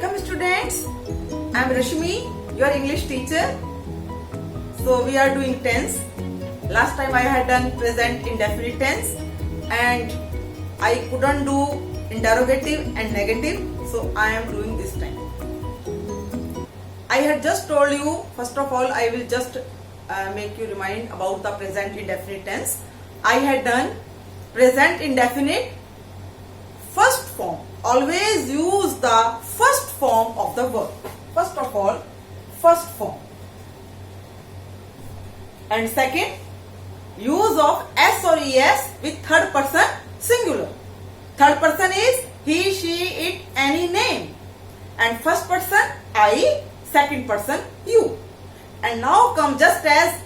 Welcome students. I am Rashmi, your English teacher. So we are doing tense. Last time I had done present indefinite tense and I couldn't do interrogative and negative. So I am doing this time. I had just told you, first of all I will just make you remind about the present indefinite tense. I had done present indefinite first form. Always use the first form of the verb. First of all, first form. And second, use of S or ES with third person singular. Third person is he, she, it, any name. And first person I, second person you. And now come just as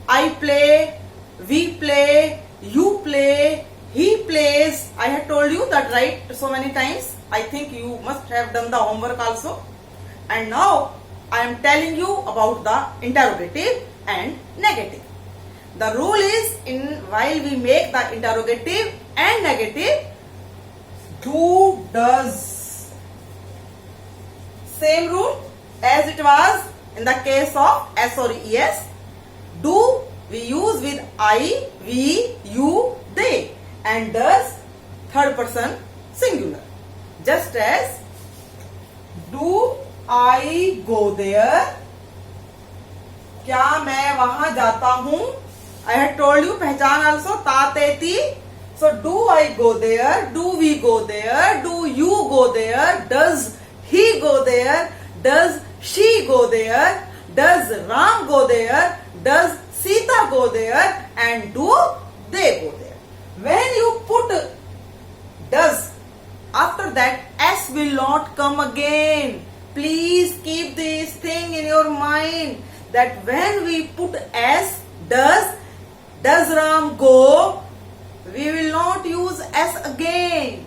I play, we play, you play, he plays. I had told you that right so many times. I think you must have done the homework also. And now I am telling you about the interrogative and negative. The rule is while we make the interrogative and negative, do, does. Same rule as it was in the case of S or ES. Do we use with I, we, you, they. And does third person singular. Just as do I go there? क्या मैं वहां जाता हूं? I had told you पहचान also ता ते ती. So do I go there? Do we go there? Do you go there? Does he go there? Does she go there? Does Ram go there? Does Sita go there? And do they go there? When you put does, after that S will not come again. Please keep this thing in your mind that when we put S, does Ram go, we will not use S again.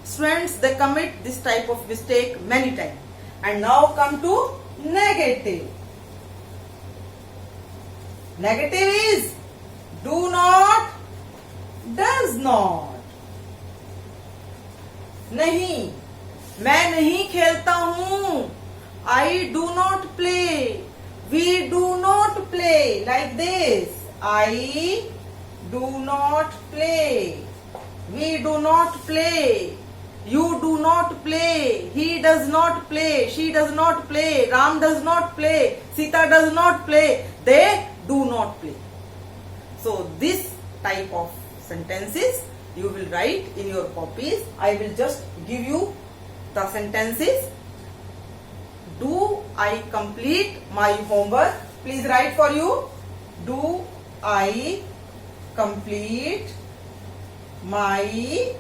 Students, they commit this type of mistake many times. And now come to negative. Negative is do not, does not. नहीं, मैं नहीं खेलता हूँ. I do not play. We do not play. Like this. I do not play. We do not play. You do not play. He does not play. She does not play. Ram does not play. Sita does not play. They do not play. So this type of sentences you will write in your copies. I will just give you the sentences. Do I complete my homework? Please write for you. Do I complete my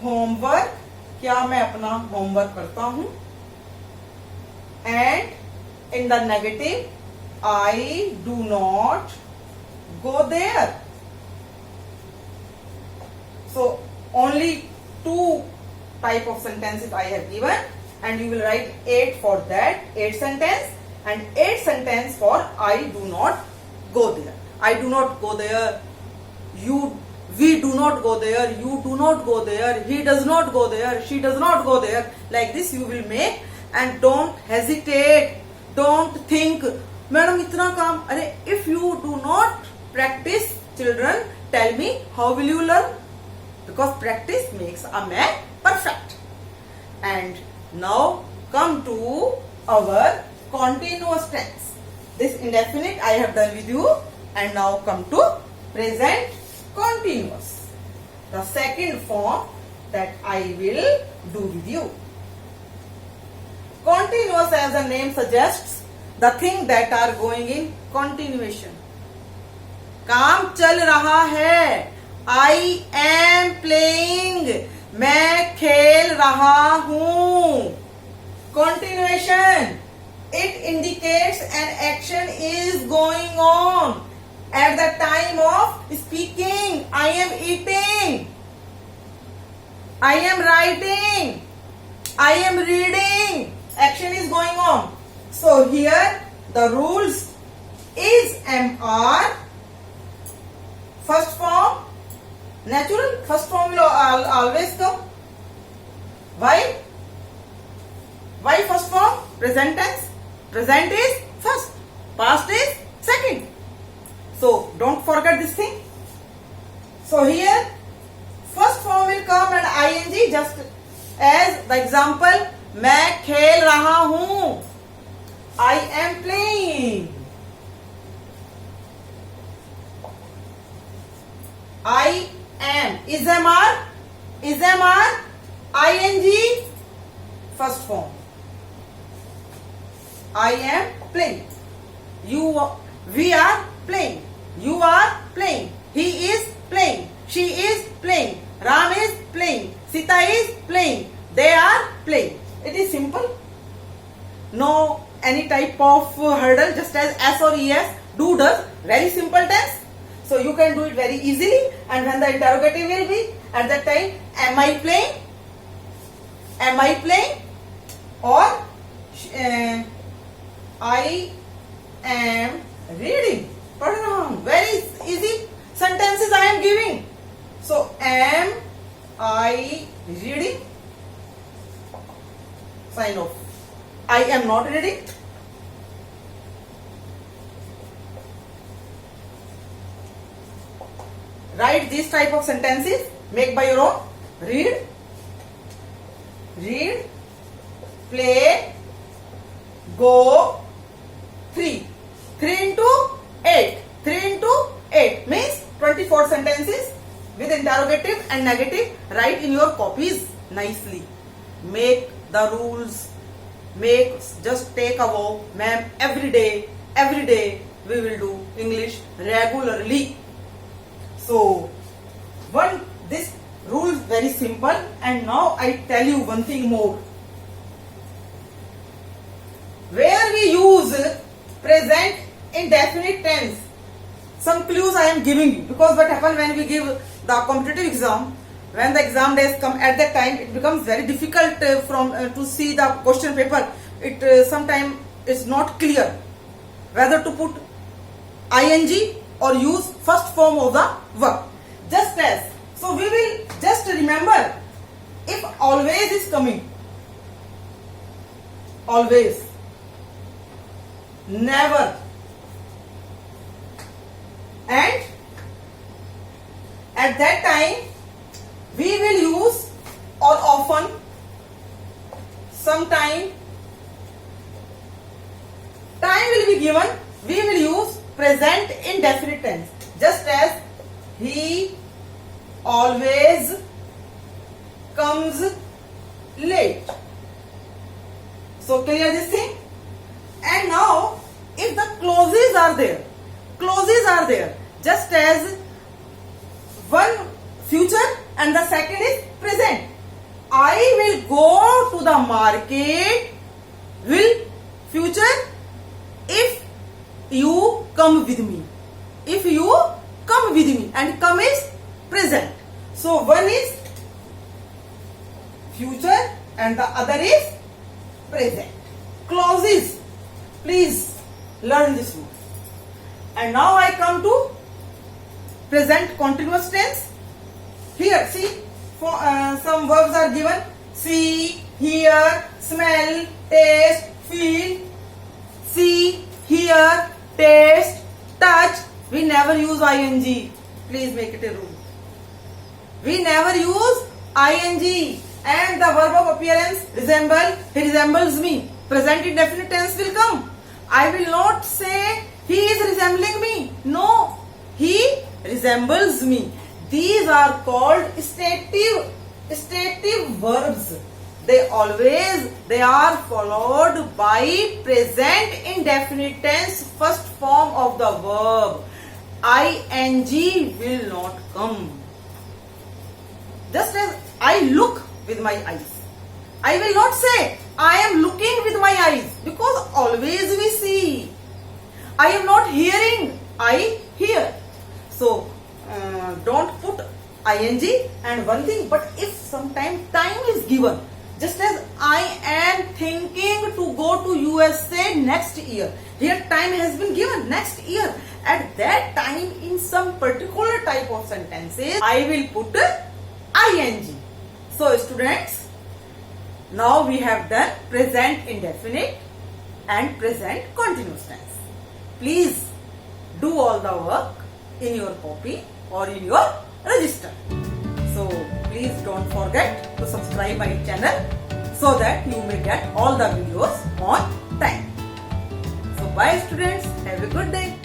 homework? क्या मैं अपना homework करता हूँ? And in the negative, I do not go there. So only two type of sentences I have given, and you will write 8 for that, 8 sentence, and 8 sentence for I do not go there. I do not go there. We do not go there. You do not go there. He does not go there. She does not go there. Like this you will make, and don't hesitate. Don't think, Madam itna काम. अरे, if you do not practice, children, tell me how will you learn? Because practice makes a man perfect. And now come to our continuous tense. This indefinite I have done with you, and now come to present continuous. The second form that I will do with you. Continuous, as the name suggests, the thing that are going in continuation. काम चल रहा है. I am playing. मैं खेल रहा हूँ. Continuation. It indicates an action is going on at the time of speaking. I am eating. I am writing. I am reading. Action is going on. So here the rules is MR. First form natural. First form will always come. Why? Why first form? Present tense. Present is first. Past is second. So don't forget this thing. So here first form will come and ing, just as the example, मैं खेल रहा हूं. I am playing. I am. Is MR? Is MR? ing, first form. I am playing. We are playing. You are playing. He is playing. She is playing. Ram is playing. Sita is playing. They are playing. It is simple. No any type of hurdle, just as S or ES, do, does, very simple tense. So you can do it very easily, and when the interrogative will be at that time, am I playing? Am I playing? Or I am reading. पढ़ रहा हूँ. Very easy sentences I am giving. So am I reading? Sign off. I am not reading. Write these type of sentences. Make by your own. Read. Read. Play. Go. 3. 3 into 8. 3 into 8 means 24 sentences with interrogative and negative. Write in your copies nicely. Make the rules. Just take a walk, ma'am. Every day we will do English regularly. So this rule is very simple. And now I tell you one thing more. Where we use present indefinite tense, some clues I am giving you, because what happens when we give the competitive exam, when the exam days come, at that time it becomes very difficult to see the question paper. It sometimes is not clear whether to put ing or use first form of the verb. Just as, so we will just remember, if always is coming, always, never, and at that time we will use, or often, sometime, time will be given, we will use present indefinite tense. Just as he always comes late. So clear this thing? And now if the clauses are there, just as one future and the second is present. I will go to the market, will future, if you come with me. If you come with me, and come is present. So one is future and the other is present. Clauses, please learn this rule. And now I come to present continuous tense. Here, see, some verbs are given. See, hear, smell, taste, feel. See, hear, taste, touch. We never use ing. Please make it a rule. We never use ing. And the verb of appearance, resemble, he resembles me. Present indefinite tense will come. I will not say he is resembling me. No, he resembles me. These are called stative verbs. They are followed by present indefinite tense, first form of the verb. ing will not come. Just as I look with my eyes, I will not say I am looking with my eyes, because always we see. I am not hearing, I hear. So don't put ing. And one thing, but if sometime time is given, just as I am thinking to go to USA next year, here time has been given, next year. At that time, in some particular type of sentences, I will put ing. So students, Now we have done present indefinite and present continuous tense. Please do all the work in your copy or in your register. So please don't forget to subscribe my channel so that you may get all the videos on time. So bye students, have a good day.